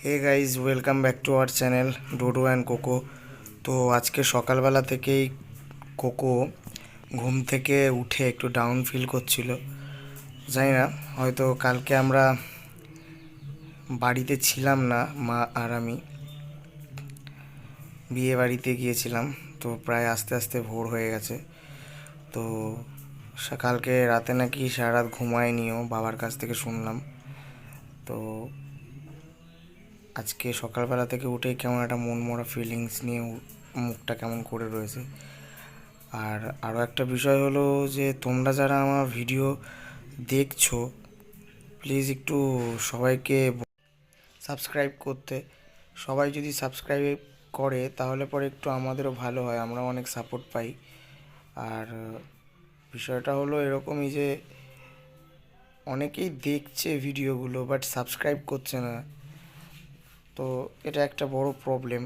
Hey guys, welcome back to our channel Dodo and Coco. তো আজকে সকালবেলা থেকেই কোকো ঘুম থেকে উঠে একটু ডাউন ফিল করছিল। জানি না, হয়তো কালকে আমরা বাড়িতে ছিলাম না, মা আর আমি বিয়ে বাড়িতে গিয়েছিলাম। তো প্রায় আস্তে আস্তে ভোর হয়ে গেছে। তো কালকে রাতে নাকি সারা রাত ঘুমায়নিও, বাবার কাছ থেকে শুনলাম। তো আজকে সকালবেলা থেকে উঠেই কেমন একটা মনমরা ফিলিংস নিয়ে মুখটা কেমন করে রয়েছে। আর আরও একটা বিষয় হলো যে তোমরা যারা আমার ভিডিও দেখছো, প্লিজ একটু সবাইকে সাবস্ক্রাইব করতে। সবাই যদি সাবস্ক্রাইব করে তাহলে পরে একটু আমাদেরও ভালো হয়, আমরা অনেক সাপোর্ট পাই। আর বিষয়টা হলো এরকমই যে অনেকেই দেখছে ভিডিওগুলো বাট সাবস্ক্রাইব করছে না। তো এটা একটা বড় প্রবলেম।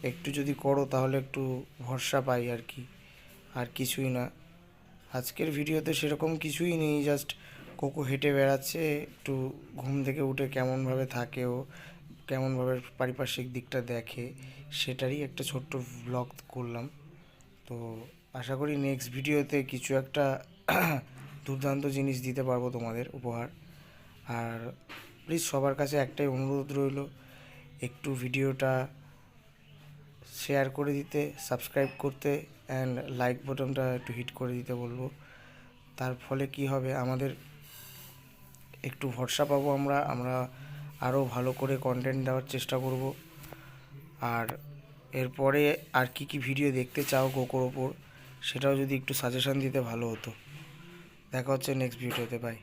একটু যদি করো তাহলে একটু ভরসা পাই আর কি, আর কিছুই না। আজকের ভিডিওতে সেরকম কিছুই নেই, জাস্ট কোকো হেঁটে বেড়াচ্ছে, একটু ঘুম থেকে উঠে কেমনভাবে থাকে ও, কেমনভাবে পারিপার্শ্বিক দিকটা দেখে, সেটারই একটা ছোট্ট ব্লগ করলাম। তো আশা করি নেক্সট ভিডিওতে কিছু একটা দুর্দান্ত জিনিস দিতে পারবো তোমাদের উপহার। আর প্লিজ সবার কাছে একটাই অনুরোধ রইল, একটু ভিডিওটা শেয়ার করে দিতে, সাবস্ক্রাইব করতে, অ্যান্ড লাইক বাটনটা একটু হিট করে দিতে বলবো। তার ফলে কি হবে, আমাদের একটু ভরসা পাবো, আমরা আরও ভালো করে কন্টেন্ট দেওয়ার চেষ্টা করব। আর এরপরে আর কি ভিডিও দেখতে চাও কোকোর ওপর, সেটাও যদি একটু সাজেশন দিতে ভালো হতো। দেখা হচ্ছে নেক্সট ভিডিওতে, বাই।